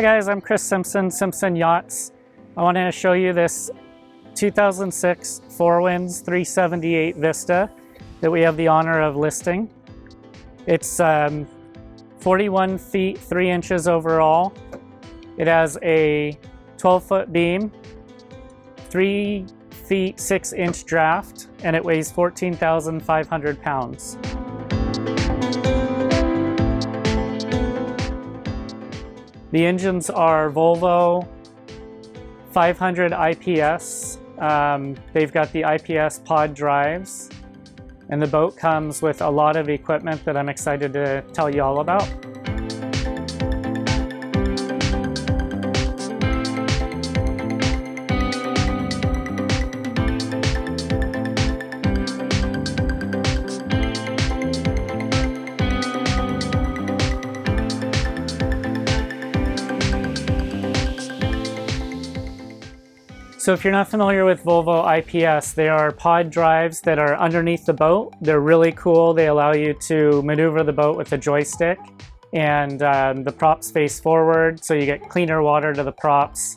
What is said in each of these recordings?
guys, I'm Chris Simpson, Simpson Yachts. I wanted to show you this 2006 Four Winds 378 Vista that we have the honor of listing. It's 41 feet 3 inches overall. It has a 12-foot beam, 3 feet 6 inch draft, and it weighs 14,500 pounds. The engines are Volvo 500 IPS. They've got the IPS Pod Drives, and the boat comes with a lot of equipment that I'm excited to tell you all about. So if you're not familiar with Volvo IPS, they are pod drives that are underneath the boat. They're really cool. They allow you to maneuver the boat with a joystick, and the props face forward, so you get cleaner water to the props.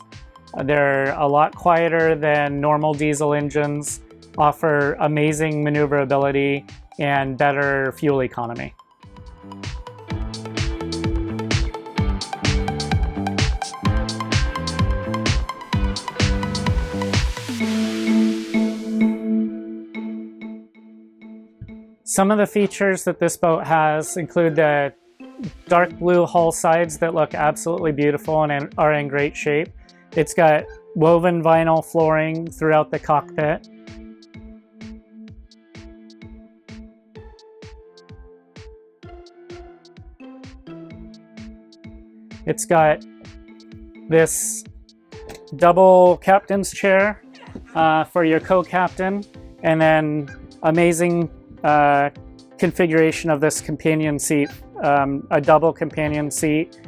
They're a lot quieter than normal diesel engines, offer amazing maneuverability and better fuel economy. Some of the features that this boat has include the dark blue hull sides that look absolutely beautiful and are in great shape. It's got woven vinyl flooring throughout the cockpit. It's got this double captain's chair for your co-captain, and then amazing configuration of this companion seat, a double companion seat.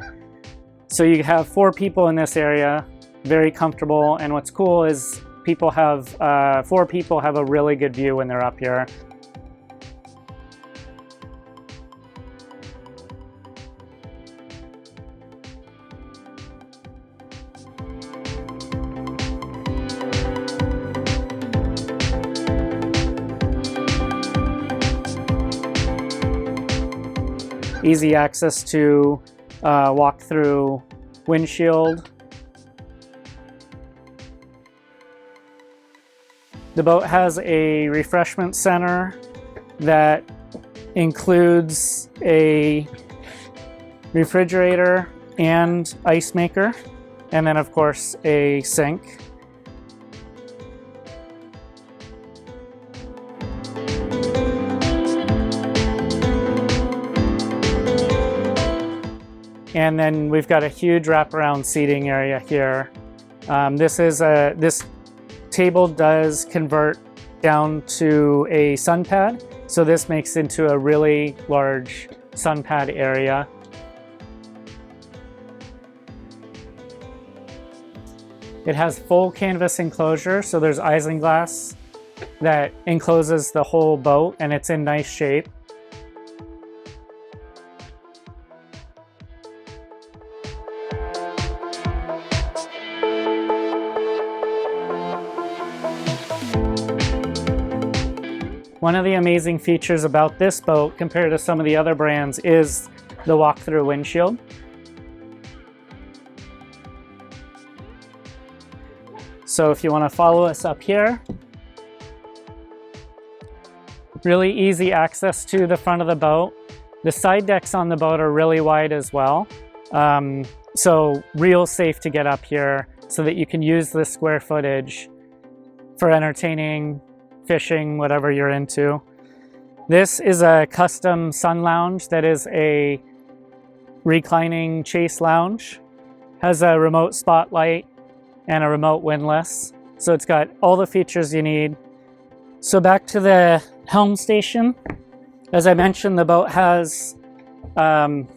So you have 4 people in this area, very comfortable, and what's cool is 4 people have a really good view when they're up here. Easy access to walk through windshield. The boat has a refreshment center that includes a refrigerator and ice maker, and then of course a sink. And then we've got a huge wraparound seating area here. This table does convert down to a Sunpad, so this makes into a really large Sunpad area. It has full canvas enclosure, so there's isinglass that encloses the whole boat, and it's in nice shape. One of the amazing features about this boat compared to some of the other brands is the walk-through windshield. So if you want to follow us up here, really easy access to the front of the boat. The side decks on the boat are really wide as well. So real safe to get up here so that you can use the square footage for entertaining, fishing, whatever you're into. This is a custom sun lounge that is a reclining chase lounge. Has a remote spotlight and a remote windlass. So it's got all the features you need. So back to the helm station. As I mentioned, the boat has the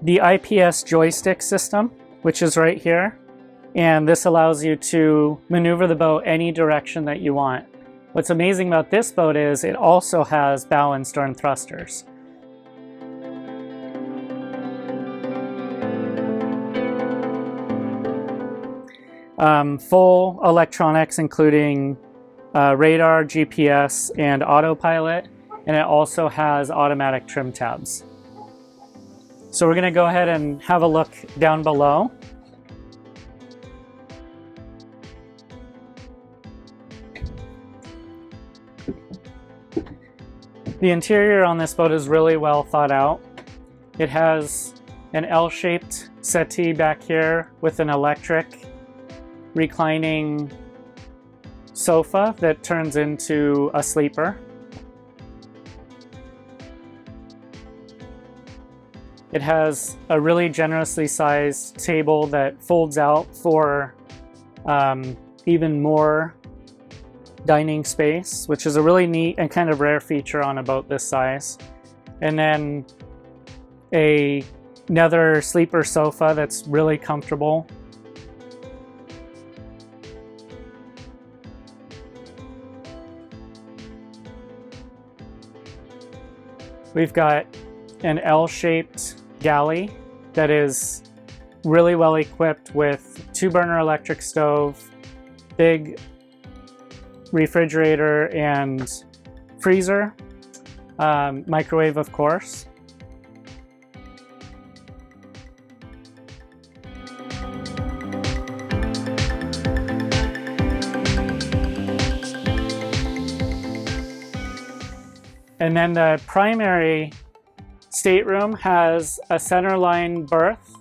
IPS joystick system, which is right here. And this allows you to maneuver the boat any direction that you want. What's amazing about this boat is it also has bow and stern thrusters. Full electronics, including radar, GPS, and autopilot, and it also has automatic trim tabs. So we're going to go ahead and have a look down below. The interior on this boat is really well thought out. It has an L-shaped settee back here with an electric reclining sofa that turns into a sleeper. It has a really generously sized table that folds out for even more dining space, which is a really neat and kind of rare feature on a boat this size. And then another sleeper sofa that's really comfortable. We've got an L-shaped galley that is really well equipped with 2-burner electric stove, big refrigerator and freezer, microwave of course. And then the primary stateroom has a centerline berth,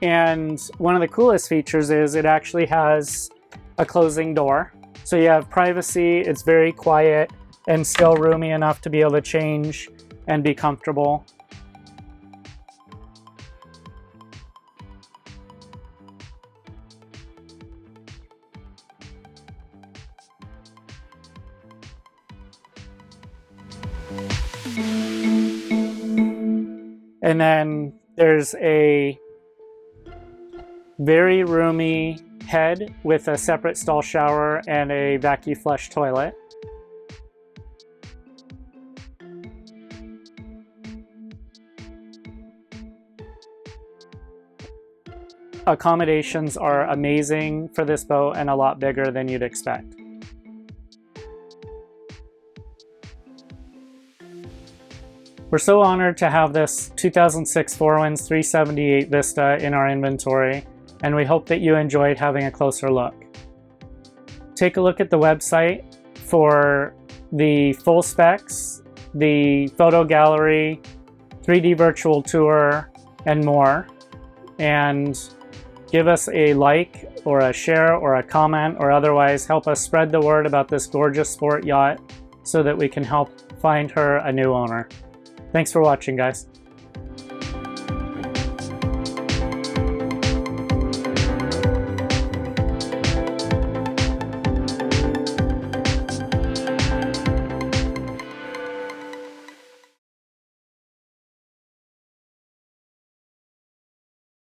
and one of the coolest features is it actually has a closing door. So you have privacy, it's very quiet, and still roomy enough to be able to change and be comfortable. And then there's a very roomy head with a separate stall shower and a vacuum flush toilet. Accommodations are amazing for this boat and a lot bigger than you'd expect. We're so honored to have this 2006 Four Winds 378 Vista in our inventory, and we hope that you enjoyed having a closer look. Take a look at the website for the full specs, the photo gallery, 3D virtual tour, and more. And give us a like or a share or a comment, or otherwise help us spread the word about this gorgeous sport yacht so that we can help find her a new owner. Thanks for watching, guys.